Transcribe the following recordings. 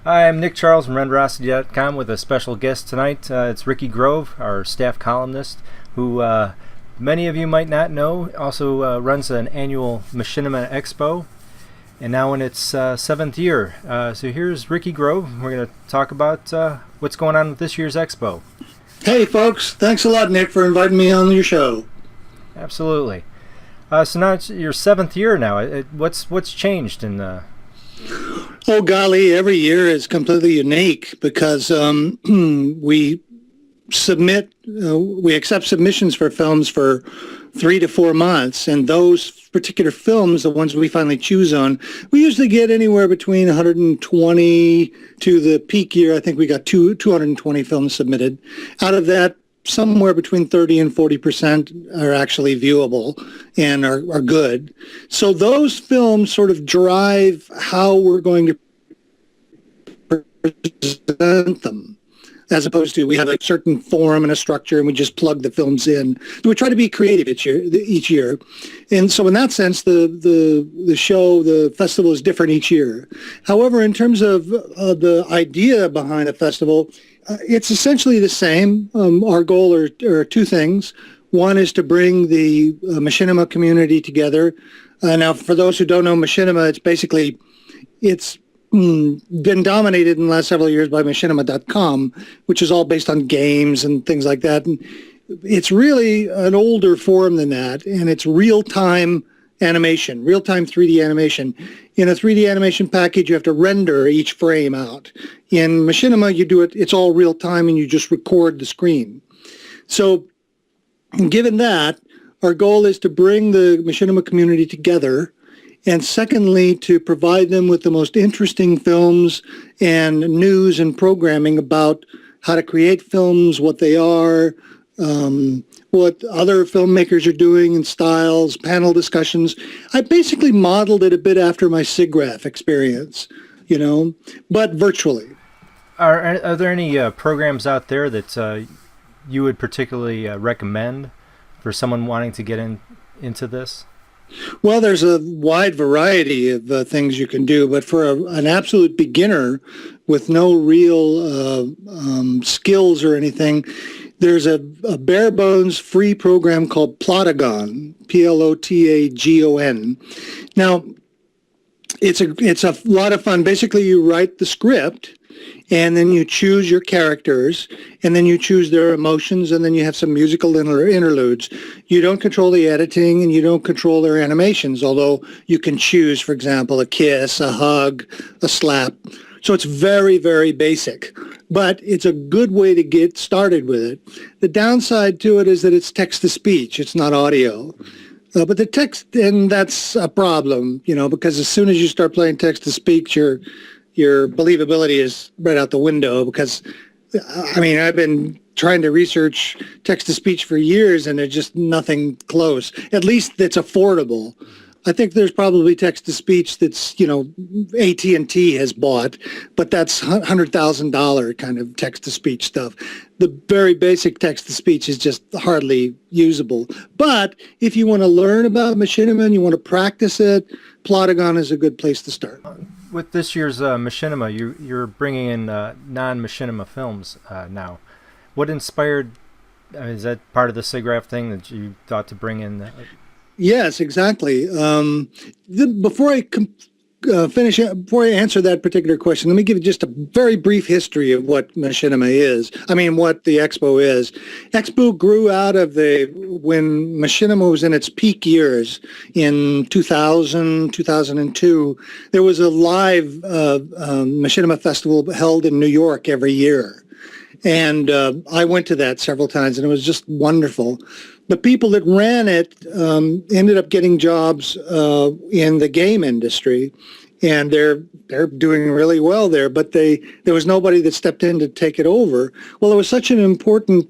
Hi, I'm Nick Charles from Renderosity.com with a special guest tonight. It's Ricky Grove, our staff columnist, who many of you might not know, also runs an annual Machinima Expo, and now in its seventh year. So here's Ricky Grove. We're going to talk about what's going on with this year's Expo. Hey, folks. Thanks a lot, Nick, for inviting me on your show. Absolutely. So now it's your seventh year now. What's changed in the... Oh, golly, every year is completely unique because we accept submissions for films for 3 to 4 months, and those particular films, the ones we finally choose on, we usually get anywhere between 120 to the peak year. I think we got 220 films submitted. Out of that, somewhere between 30 and 40% are actually viewable and are good. So those films sort of drive how we're going to present them, as opposed to we have a certain form and a structure and we just plug the films in. We try to be creative each year. And so in that sense, the festival is different each year. However, in terms of the idea behind a festival, it's essentially the same. Our goal are two things. One is to bring the Machinima community together. Now, for those who don't know Machinima, it's been dominated in the last several years by Machinima.com, which is all based on games and things like that. And it's really an older form than that, and it's real-time animation, real-time 3D animation. In a 3D animation package, you have to render each frame out. In Machinima, you do it, it's all real-time, and you just record the screen. So given that, our goal is to bring the Machinima community together, and secondly, to provide them with the most interesting films and news and programming about how to create films, what they are, what other filmmakers are doing in styles, panel discussions. I basically modeled it a bit after my SIGGRAPH experience, but virtually. Are there any programs out there that you would particularly recommend for someone wanting to get into this? Well, there's a wide variety of things you can do, but for an absolute beginner with no real skills or anything, there's a bare bones free program called Plotagon, Plotagon. Now, it's a lot of fun. Basically, you write the script, and then you choose your characters, and then you choose their emotions, and then you have some musical interludes. You don't control the editing, and you don't control their animations, although you can choose, for example, a kiss, a hug, a slap. So it's very, very basic, but it's a good way to get started with it. The downside to it is that it's text-to-speech. It's not audio. But the text, and that's a problem, because as soon as you start playing text-to-speech, your believability is right out the window because, I've been trying to research text-to-speech for years and there's just nothing close, at least that's affordable. I think there's probably text-to-speech that's, AT&T has bought, but that's $100,000 kind of text-to-speech stuff. The very basic text-to-speech is just hardly usable. But if you want to learn about Machinima and you want to practice it, Plotagon is a good place to start. With this year's Machinima, you're bringing in non-Machinima films now. What inspired? Is that part of the SIGGRAPH thing that you thought to bring in? Yes, exactly. Before I before I answer that particular question, let me give you just a very brief history of what Machinima is. What the Expo is. Expo grew out of when Machinima was in its peak years in 2000, 2002. There was a live Machinima festival held in New York every year. And I went to that several times, and it was just wonderful. The people that ran it ended up getting jobs in the game industry, and they're doing really well there. But there was nobody that stepped in to take it over. Well, it was such an important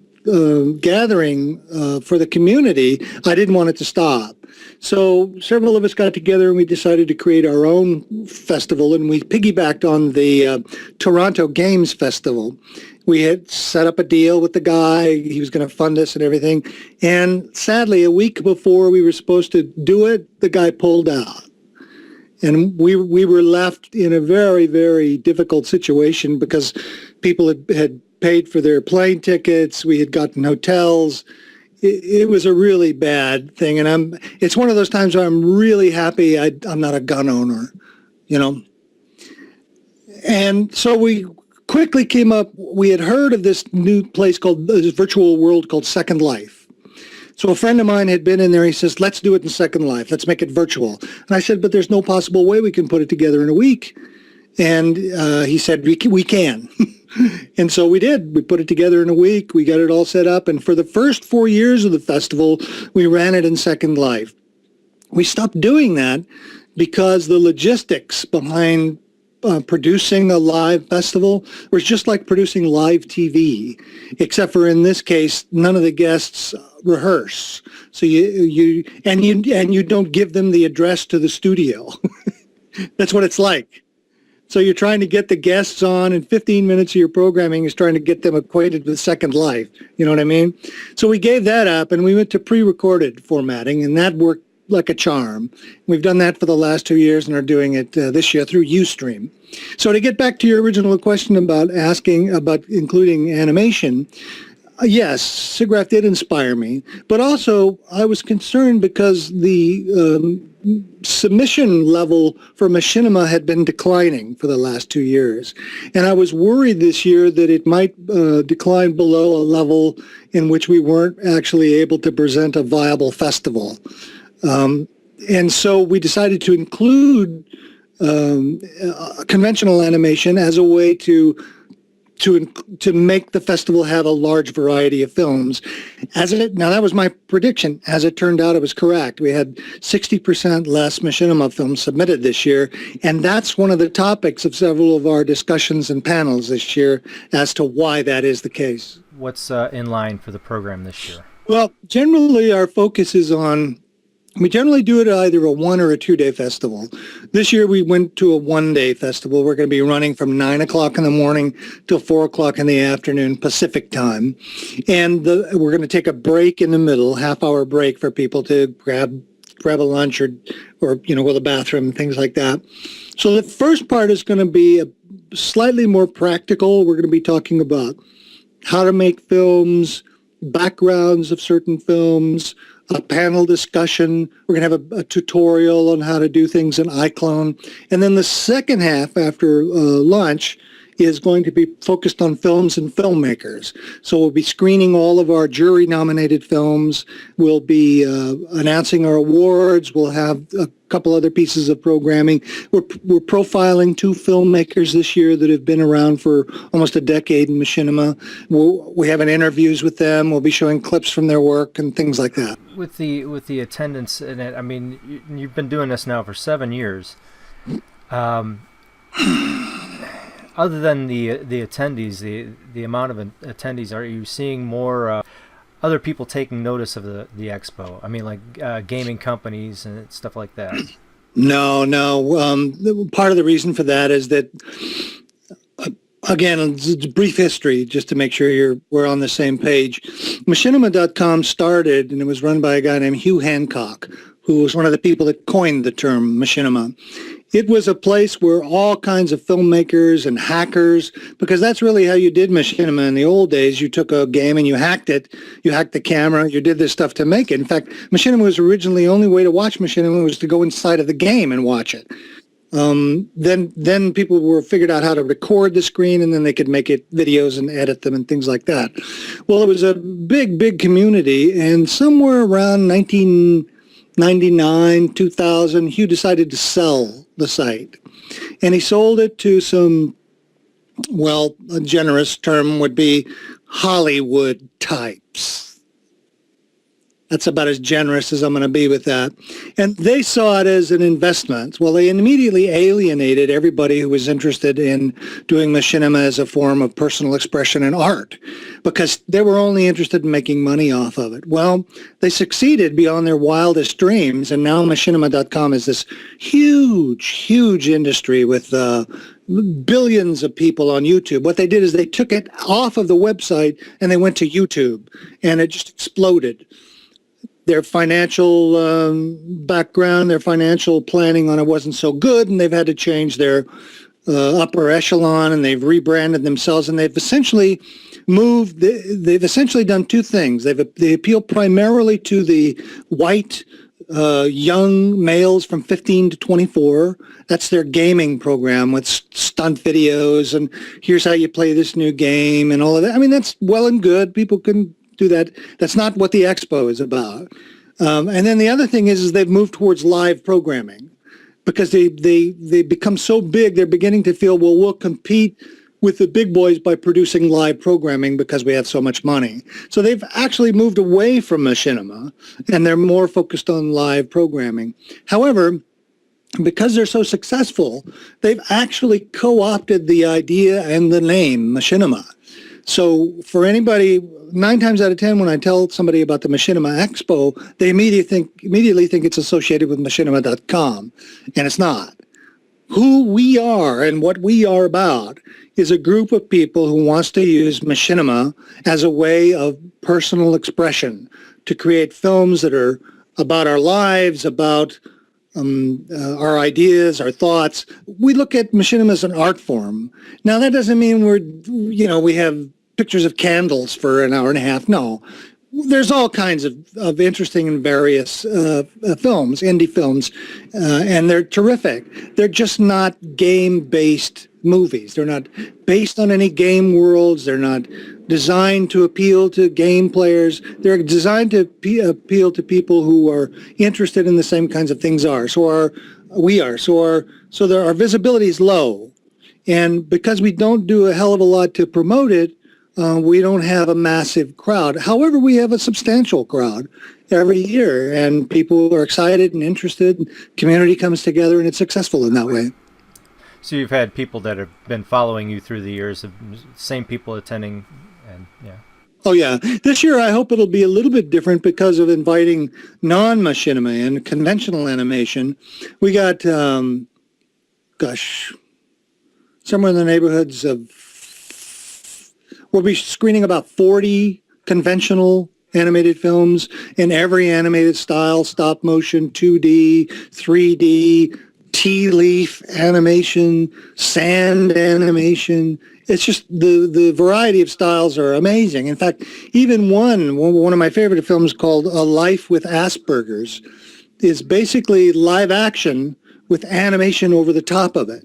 gathering for the community. I didn't want it to stop. So several of us got together and we decided to create our own festival, and we piggybacked on the Toronto Games Festival. We had set up a deal with the guy. He was going to fund us and everything. And sadly, a week before we were supposed to do it, the guy pulled out. And we were left in a very, very difficult situation because people had paid for their plane tickets. We had gotten hotels. It was a really bad thing. And it's one of those times where I'm really happy I'm not a gun owner, you know. And so we quickly came up, we had heard of this new place called, this virtual world called Second Life. So a friend of mine had been in there. He says, let's do it in Second Life. Let's make it virtual. And I said, but there's no possible way we can put it together in a week. And he said, we can. And so we did. We put it together in a week. We got it all set up. And for the first 4 years of the festival, we ran it in Second Life. We stopped doing that because the logistics behind producing a live festival was just like producing live TV, except for in this case, none of the guests rehearse. So you don't give them the address to the studio. That's what it's like. So you're trying to get the guests on, and 15 minutes of your programming is trying to get them acquainted with Second Life. You know what I mean? So we gave that up, and we went to pre-recorded formatting, and that worked like a charm. We've done that for the last 2 years and are doing it this year through Ustream. So to get back to your original question about asking about including animation, yes, SIGGRAPH did inspire me, but also I was concerned because the submission level for Machinima had been declining for the last 2 years. And I was worried this year that it might decline below a level in which we weren't actually able to present a viable festival. And so we decided to include conventional animation as a way to make the festival have a large variety of films. Now that was my prediction. As it turned out, it was correct. We had 60% less Machinima films submitted this year, and that's one of the topics of several of our discussions and panels this year as to why that is the case. What's in line for the program this year? Well, generally our focus is on, we generally do it at either a 1 or a 2-day festival. This year we went to a 1-day festival. We're going to be running from 9 o'clock in the morning till 4 o'clock in the afternoon Pacific time. And we're going to take a break in the middle, half-hour break for people to grab a lunch or go to the bathroom, things like that. So the first part is going to be slightly more practical. We're going to be talking about how to make films, backgrounds of certain films, a panel discussion. We're going to have a tutorial on how to do things in iClone. And then the second half after lunch is going to be focused on films and filmmakers. So we'll be screening all of our jury-nominated films. We'll be announcing our awards. We'll have a couple other pieces of programming. We're profiling 2 filmmakers this year that have been around for almost a decade in Machinima. We have interviews with them. We'll be showing clips from their work and things like that. With the attendance in it, I mean, you've been doing this now for 7 years. Other than the attendees, the amount of attendees, are you seeing more other people taking notice of the expo? I mean, like gaming companies and stuff like that. No. Part of the reason for that is that, again, it's a brief history just to make sure we're on the same page. Machinima.com started, and it was run by a guy named Hugh Hancock, who was one of the people that coined the term Machinima. It was a place where all kinds of filmmakers and hackers, because that's really how you did Machinima in the old days. You took a game and you hacked it. You hacked the camera. You did this stuff to make it. In fact, Machinima was originally the only way to watch Machinima was to go inside of the game and watch it. Then people figured out how to record the screen, and then they could make it videos and edit them and things like that. Well, it was a big community, and somewhere around 1999, 2000, Hugh decided to sell the site. And he sold it to some, well, a generous term would be Hollywood types. That's about as generous as I'm going to be with that. And they saw it as an investment. Well, they immediately alienated everybody who was interested in doing Machinima as a form of personal expression and art, because they were only interested in making money off of it. Well, they succeeded beyond their wildest dreams, and now Machinima.com is this huge industry with billions of people on YouTube. What they did is they took it off of the website and they went to YouTube, and it just exploded. their financial background, their financial planning on it wasn't so good, and they've had to change their upper echelon, and they've rebranded themselves, and they've essentially moved. They've essentially done two things. They appeal primarily to the white young males from 15 to 24. That's their gaming program with stunt videos and here's how you play this new game and all of that. I mean, that's well and good. People can do that. That's not what the expo is about. And then the other thing is they've moved towards live programming because they become so big. They're beginning to feel, well, we'll compete with the big boys by producing live programming because we have so much money. So they've actually moved away from machinima, and they're more focused on live programming. However, because they're so successful, they've actually co-opted the idea and the name machinima. So for anybody, 9 times out of 10, when I tell somebody about the Machinima Expo, they immediately think it's associated with machinima.com, and it's not. Who we are and what we are about is a group of people who wants to use machinima as a way of personal expression to create films that are about our lives, about our ideas, our thoughts. We look at machinima as an art form. Now, that doesn't mean we have pictures of candles for an hour and a half. No. There's all kinds of interesting and various films, indie films, and they're terrific. They're just not game-based movies. They're not based on any game worlds. They're not designed to appeal to game players. They're designed to appeal to people who are interested in the same kinds of things So our visibility is low. And because we don't do a hell of a lot to promote it, we don't have a massive crowd. However, we have a substantial crowd every year, and people are excited and interested. Community comes together, and it's successful in that way. So you've had people that have been following you through the years, same people attending, and yeah. Oh, yeah. This year, I hope it'll be a little bit different because of inviting non-machinima and conventional animation. We got, somewhere in the neighborhoods of, we'll be screening about 40 conventional animated films in every animated style, stop motion, 2D, 3D, tea leaf animation, sand animation. It's just the variety of styles are amazing. In fact, even one of my favorite films called A Life with Asperger's is basically live action with animation over the top of it.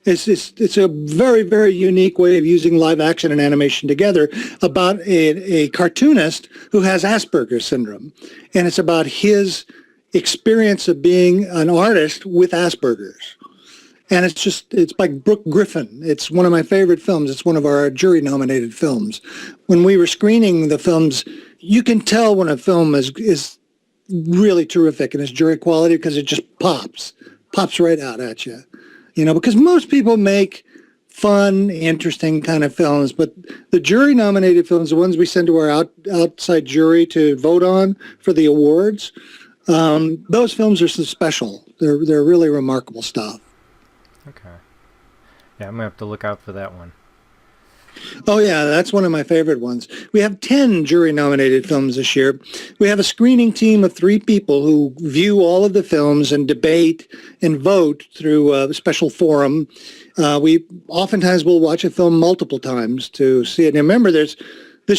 It's a very, very unique way of using live action and animation together about a cartoonist who has Asperger's syndrome. And it's about his experience of being an artist with Asperger's. And it's by Brooke Griffin. It's one of my favorite films. It's one of our jury-nominated films. When we were screening the films, you can tell when a film is really terrific in its jury quality because it just pops right out at you. Because most people make fun, interesting kind of films, but the jury-nominated films, the ones we send to our outside jury to vote on for the awards, those films are so special. They're really remarkable stuff. Okay. Yeah, I'm going to have to look out for that one. Oh, yeah, that's one of my favorite ones. We have 10 jury-nominated films this year. We have a screening team of 3 people who view all of the films and debate and vote through a special forum. We oftentimes will watch a film multiple times to see it. And remember, this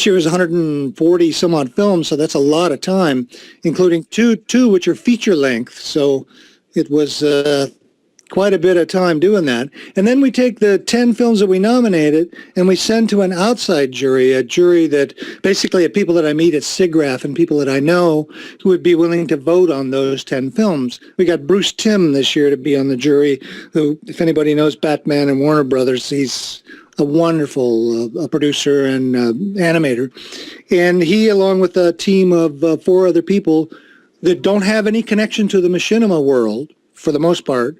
year is 140 some odd films, so that's a lot of time, including two which are feature length. So it was quite a bit of time doing that. And then we take the 10 films that we nominated and we send to an outside jury, a jury that basically are people that I meet at SIGGRAPH and people that I know who would be willing to vote on those 10 films. We got Bruce Timm this year to be on the jury, who, if anybody knows Batman and Warner Brothers, he's a wonderful producer and animator. And he, along with a team of 4 other people that don't have any connection to the machinima world, for the most part,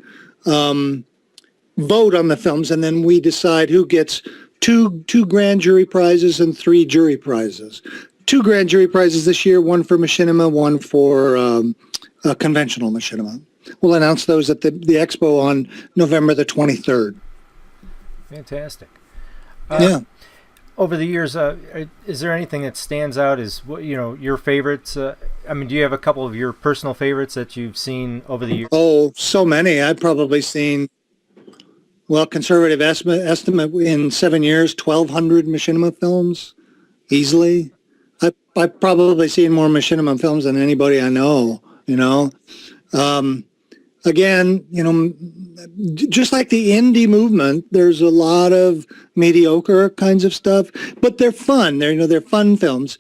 vote on the films, and then we decide who gets two grand jury prizes and 3 jury prizes. 2 grand jury prizes this year, one for machinima, one for conventional machinima. We'll announce those at the expo on November the 23rd. Fantastic. Yeah. over the years, is there anything that stands out as your favorites? I mean, do you have a couple of your personal favorites that you've seen over the years? Oh, so many. I've probably seen, well, conservative estimate in 7 years, 1,200 machinima films, easily. I've probably seen more machinima films than anybody I know, you know. Um, Again, just like the indie movement, there's a lot of mediocre kinds of stuff, but they're fun. They're fun films.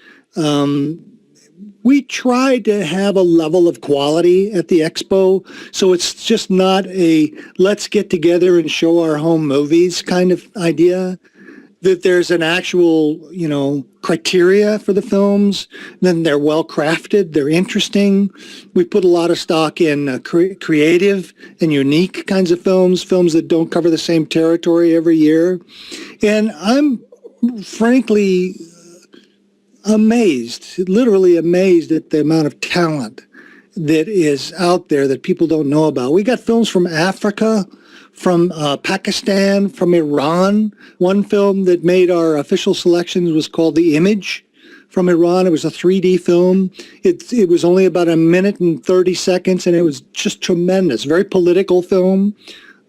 We try to have a level of quality at the expo, so it's just not a let's get together and show our home movies kind of idea. That there's an actual, criteria for the films. Then they're well crafted. They're interesting. We put a lot of stock in creative and unique kinds of films that don't cover the same territory every year. And I'm frankly amazed, literally amazed at the amount of talent that is out there that people don't know about. We got films from Africa, from Pakistan, from Iran. One film that made our official selections was called The Image from Iran. It was a 3D film. It was only about 1 minute and 30 seconds, and it was just tremendous. Very political film.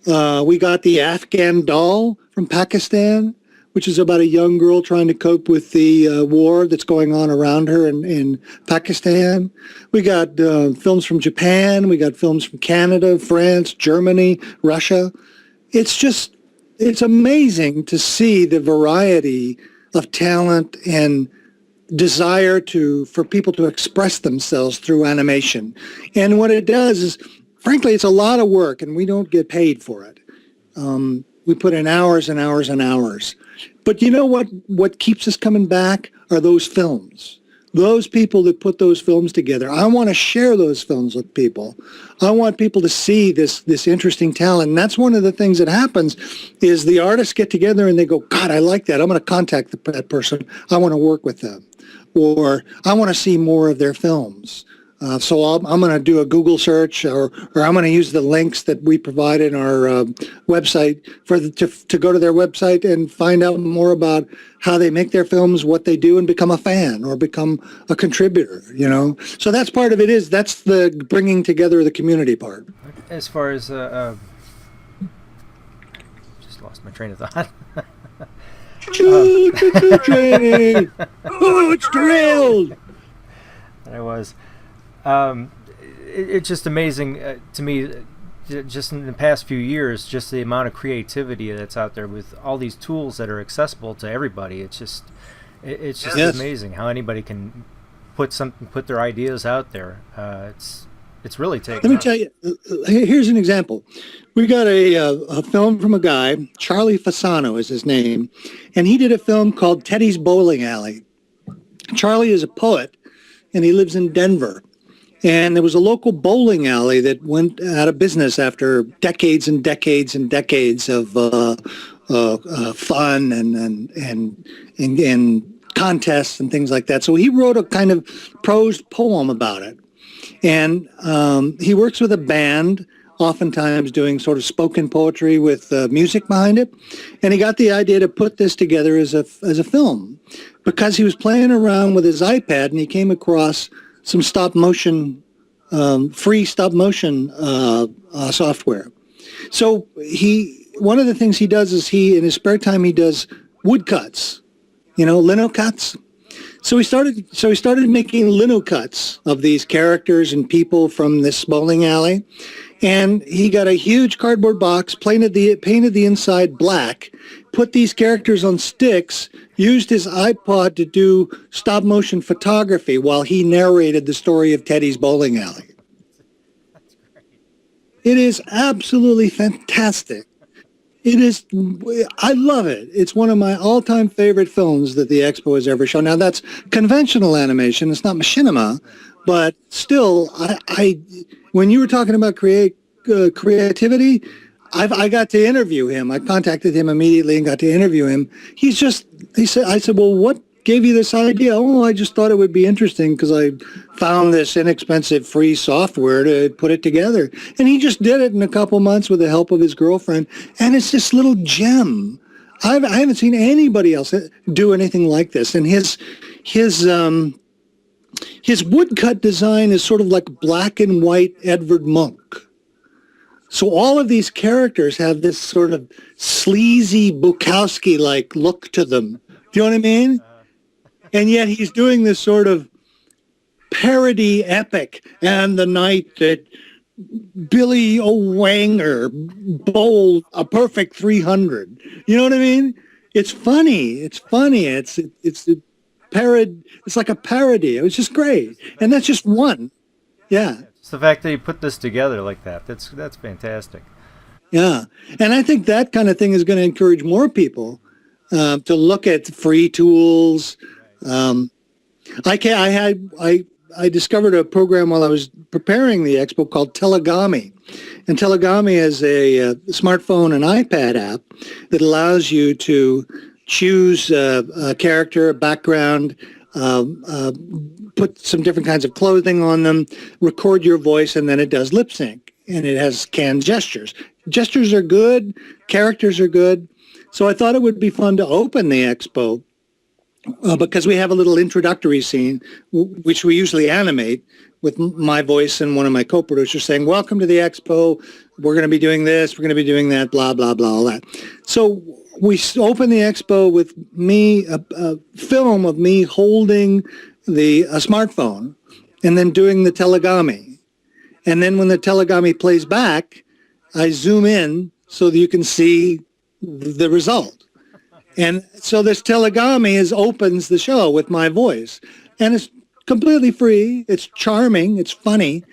We got The Afghan Doll from Pakistan, which is about a young girl trying to cope with the war that's going on around her in Pakistan. We got films from Japan. We got films from Canada, France, Germany, Russia. It's amazing to see the variety of talent and desire for people to express themselves through animation. And what it does is, frankly, it's a lot of work, and we don't get paid for it. We put in hours and hours and hours. But you know what keeps us coming back are those films. Those people that put those films together. I want to share those films with people. I want people to see this interesting talent. And that's one of the things that happens is the artists get together and they go, God, I like that. I'm going to contact that person. I want to work with them. Or I want to see more of their films. So I'm going to do a Google search, or I'm going to use the links that we provide in our website to go to their website and find out more about how they make their films, what they do, and become a fan or become a contributor. So that's part of it. That's the bringing together of the community part. As far as just lost my train of thought. Choo-choo train! Oh, it's derailed! There was. It's just amazing to me, just in the past few years, just the amount of creativity that's out there with all these tools that are accessible to everybody. It's just Yes. amazing how anybody can put their ideas out there. It's really taken. Let me tell you, here's an example. We got a film from a guy, Charlie Fasano is his name, and he did a film called Teddy's Bowling Alley. Charlie is a poet, and he lives in Denver. And there was a local bowling alley that went out of business after decades and decades and decades of fun and contests and things like that. So he wrote a kind of prose poem about it. And he works with a band, oftentimes doing sort of spoken poetry with music behind it. And he got the idea to put this together as a film because he was playing around with his iPad and he came across some free stop motion software. So one of the things he does is in his spare time, he does wood cuts, lino cuts. So he started making lino cuts of these characters and people from this bowling alley. And he got a huge cardboard box, painted the inside black, put these characters on sticks, used his iPod to do stop motion photography while he narrated the story of Teddy's Bowling Alley. That's great. It is absolutely fantastic. I love it. It's one of my all-time favorite films that the Expo has ever shown. Now that's conventional animation. It's not machinima, but still, when you were talking about creativity, I got to interview him. I contacted him immediately and got to interview him. I said, well, what gave you this idea? Oh, I just thought it would be interesting because I found this inexpensive free software to put it together. And he just did it in a couple months with the help of his girlfriend. And it's this little gem I haven't seen anybody else do anything like this. And his woodcut design is sort of like black and white Edvard Munch. So all of these characters have this sort of sleazy Bukowski-like look to them. Do you know what I mean? And yet he's doing this sort of parody epic, and the night that Billy O'Wanger bowled a perfect 300. You know what I mean? It's funny. It's funny. It's a parody. It's like a parody. It was just great, and that's just one. Yeah. It's the fact that you put this together like that. That's fantastic. Yeah, and I think that kind of thing is going to encourage more people to look at free tools. I discovered a program while I was preparing the expo called Telegami, and Telegami is a smartphone and iPad app that allows you to choose a character, a background, put some different kinds of clothing on them, record your voice, and then it does lip sync, and it has canned gestures. Gestures are good, characters are good, so I thought it would be fun to open the expo because we have a little introductory scene, which we usually animate with my voice and one of my co-producers saying, "Welcome to the expo. We're going to be doing this. We're going to be doing that, blah, blah, blah, all that." So we open the expo with me, a film of me holding a smartphone and then doing the Telegami. And then when the Telegami plays back, I zoom in so that you can see the result. And so this Telegami opens the show with my voice. And it's completely free. It's charming. It's funny.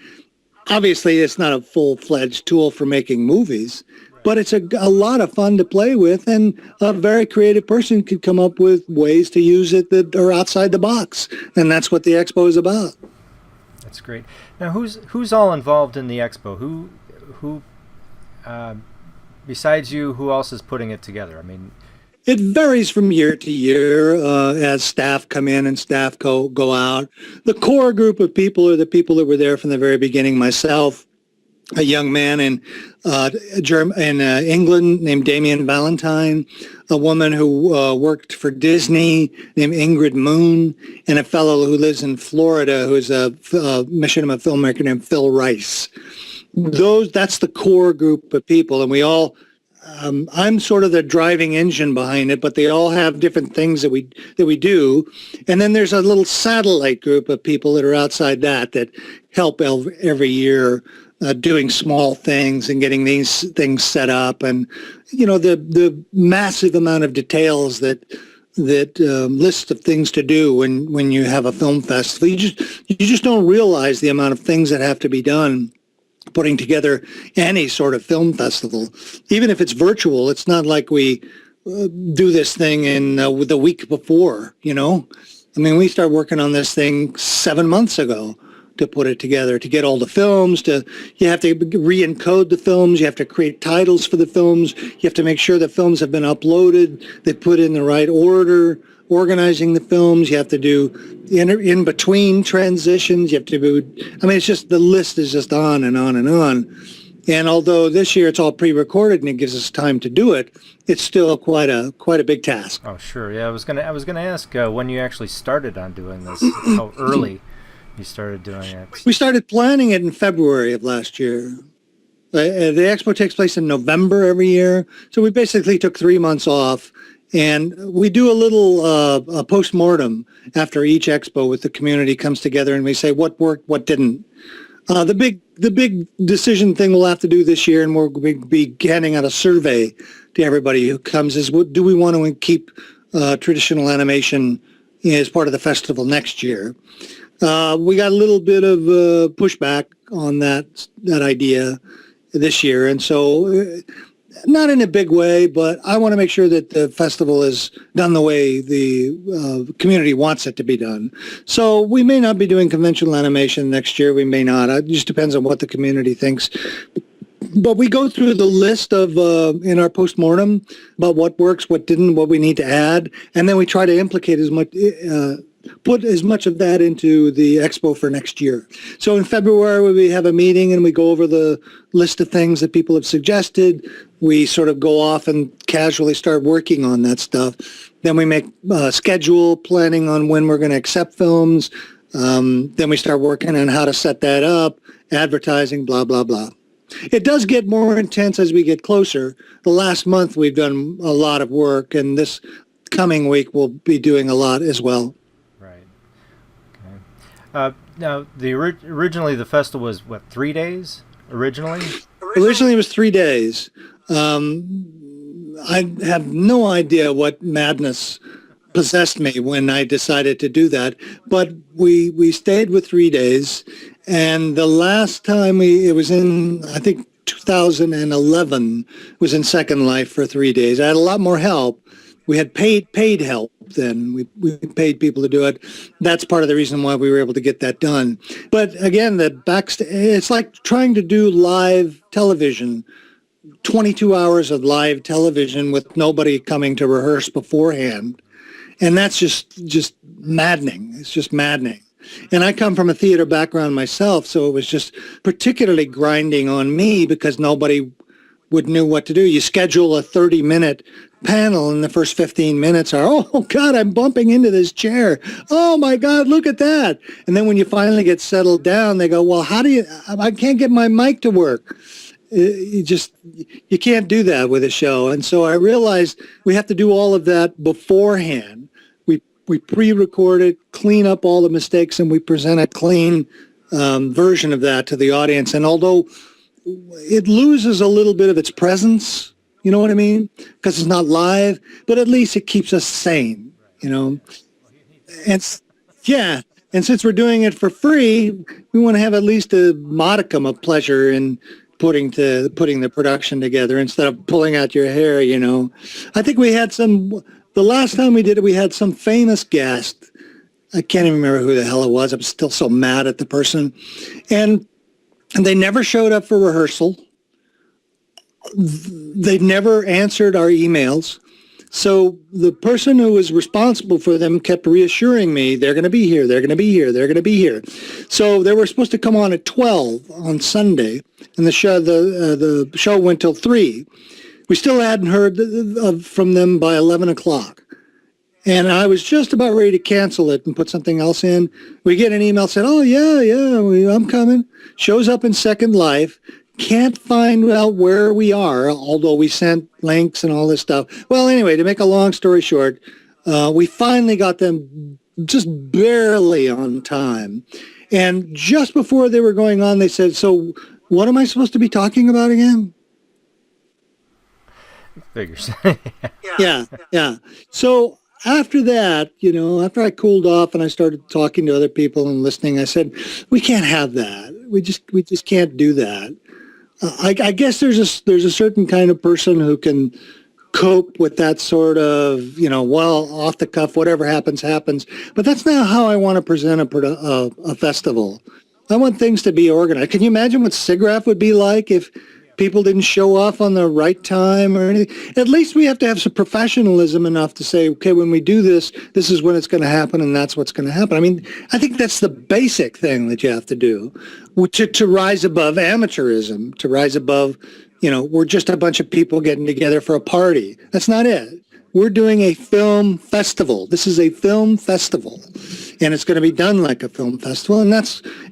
Obviously, it's not a full-fledged tool for making movies, but it's a lot of fun to play with. And a very creative person could come up with ways to use it that are outside the box. And that's what the expo is about. That's great. Now, who's all involved in the expo? Who besides you, who else is putting it together? I mean, it varies from year to year as staff come in and staff go out. The core group of people are the people that were there from the very beginning. Myself, a young man in England named Damien Valentine, a woman who worked for Disney named Ingrid Moon, and a fellow who lives in Florida who's a Machinima filmmaker named Phil Rice. That's the core group of people, and we all. I'm sort of the driving engine behind it, but they all have different things that we do. And then there's a little satellite group of people that are outside that help every year doing small things and getting these things set up. And, you know, the massive amount of details that list of things to do when you have a film festival. You just don't realize the amount of things that have to be done putting together any sort of film festival. Even if it's virtual, it's not like we do this thing in the week before, you know? I mean, we started working on this thing 7 months ago to put it together, to get all the films, you have to re-encode the films, you have to create titles for the films, you have to make sure the films have been uploaded, they put in the right order, organizing the films, you have to do in between transitions, you have to do, I mean, it's just, the list is just on and on and on. And although this year it's all pre-recorded and it gives us time to do it, it's still quite a big task. Oh, sure. Yeah, I was gonna ask when you actually started on doing this, how early you started doing it. We started planning it in February of last year. The expo takes place in November every year, so we basically took 3 months off. And we do a little a post-mortem after each expo with the community comes together, and we say what worked, what didn't. The big decision thing we'll have to do this year, and we'll be handing out a survey to everybody who comes, is do we want to keep traditional animation as part of the festival next year? We got a little bit of pushback on that idea this year, and so not in a big way, but I want to make sure that the festival is done the way the community wants it to be done. So we may not be doing conventional animation next year. We may not. It just depends on what the community thinks. But we go through the list of, in our postmortem, about what works, what didn't, what we need to add, and then we try to implicate as much, put as much of that into the expo for next year. So in February, we have a meeting and we go over the list of things that people have suggested. we sort of go off and casually start working on that stuff. Then we make schedule planning on when we're going to accept films. Then we start working on how to set that up, advertising, blah, blah, blah. It does get more intense as we get closer. The last month we've done a lot of work, and this coming week we'll be doing a lot as well. Right. Okay. Now, originally the festival was, what, 3 days originally? Originally it was 3 days. I have no idea what madness possessed me when I decided to do that, but we stayed with 3 days, and the last time it was in, I think, 2011, was in Second Life for 3 days. I had a lot more help. We had paid help then. We paid people to do it. That's part of the reason why we were able to get that done. But again, it's like trying to do live television, 22 hours of live television with nobody coming to rehearse beforehand. And that's just maddening. It's just maddening. And I come from a theater background myself, so it was just particularly grinding on me because nobody would know what to do. You schedule a 30-minute panel, and the first 15 minutes are, oh, God, I'm bumping into this chair. Oh, my God, look at that. And then when you finally get settled down, they go, well, I can't get my mic to work. You can't do that with a show. And so I realized we have to do all of that beforehand. We pre-record it, clean up all the mistakes, and we present a clean version of that to the audience. And although it loses a little bit of its presence, you know what I mean? Because it's not live, but at least it keeps us sane, you know? And yeah, and since we're doing it for free, we want to have at least a modicum of pleasure in putting the production together instead of pulling out your hair, you know? I think the last time we did it, we had some famous guest. I can't even remember who the hell it was. I'm still so mad at the person. And they never showed up for rehearsal. They never answered our emails. So the person who was responsible for them kept reassuring me, they're going to be here, they're going to be here, they're going to be here. So they were supposed to come on at 12 on Sunday, and the show went till 3. We still hadn't heard from them by 11 o'clock. And I was just about ready to cancel it and put something else in. We get an email saying, oh, yeah, I'm coming. Shows up in Second Life. Can't find out where we are, although we sent links and all this stuff. Well, anyway, to make a long story short, we finally got them just barely on time. And just before they were going on, they said, so what am I supposed to be talking about again? Figures. Yeah. So after that, you know, after I cooled off and I started talking to other people and listening, I said, we can't have that. We just can't do that. I guess there's a certain kind of person who can cope with that sort of, you know, well, off the cuff, whatever happens, happens. But that's not how I want to present a festival. I want things to be organized. Can you imagine what SIGGRAPH would be like if people didn't show off on the right time or anything? At least we have to have some professionalism enough to say, okay, when we do this, this is when it's going to happen, and that's what's going to happen. I mean, I think that's the basic thing that you have to do to rise above amateurism, to rise above, you know, we're just a bunch of people getting together for a party. That's not it. We're doing a film festival. This is a film festival, and it's going to be done like a film festival.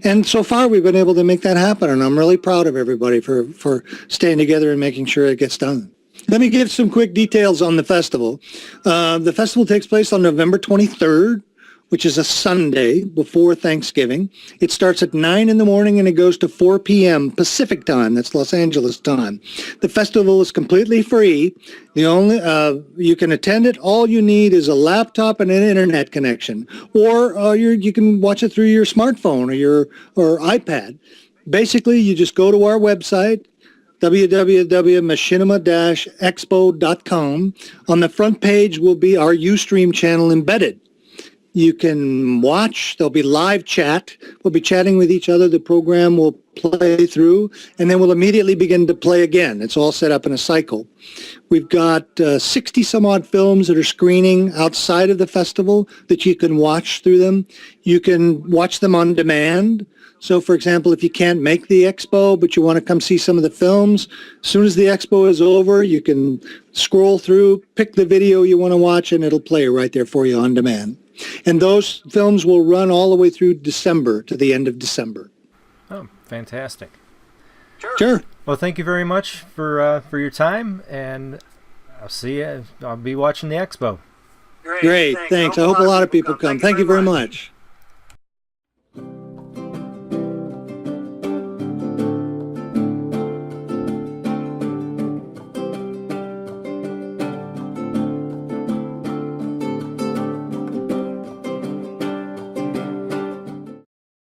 And so far we've been able to make that happen, and I'm really proud of everybody for staying together and making sure it gets done. Let me give some quick details on the festival. The festival takes place on November 23rd, which is a Sunday before Thanksgiving. It starts at 9 in the morning and it goes to 4 p.m. Pacific time. That's Los Angeles time. The festival is completely free. You can attend it. All you need is a laptop and an internet connection, or you can watch it through your smartphone or iPad. Basically, you just go to our website, www.machinima-expo.com. On the front page will be our Ustream channel embedded. You can watch. There'll be live chat. We'll be chatting with each other. The program will play through, and then we'll immediately begin to play again. It's all set up in a cycle. We've got 60 some odd films that are screening outside of the festival that you can watch through them. You can watch them on demand. So, for example, if you can't make the expo, but you want to come see some of the films, as soon as the expo is over, you can scroll through, pick the video you want to watch, and it'll play right there for you on demand. And those films will run all the way through December, to the end of December. Oh, fantastic. Sure. Well, thank you very much for your time, and I'll see you. I'll be watching the expo. Great. Thanks. I hope a lot of people come. Thank you very much.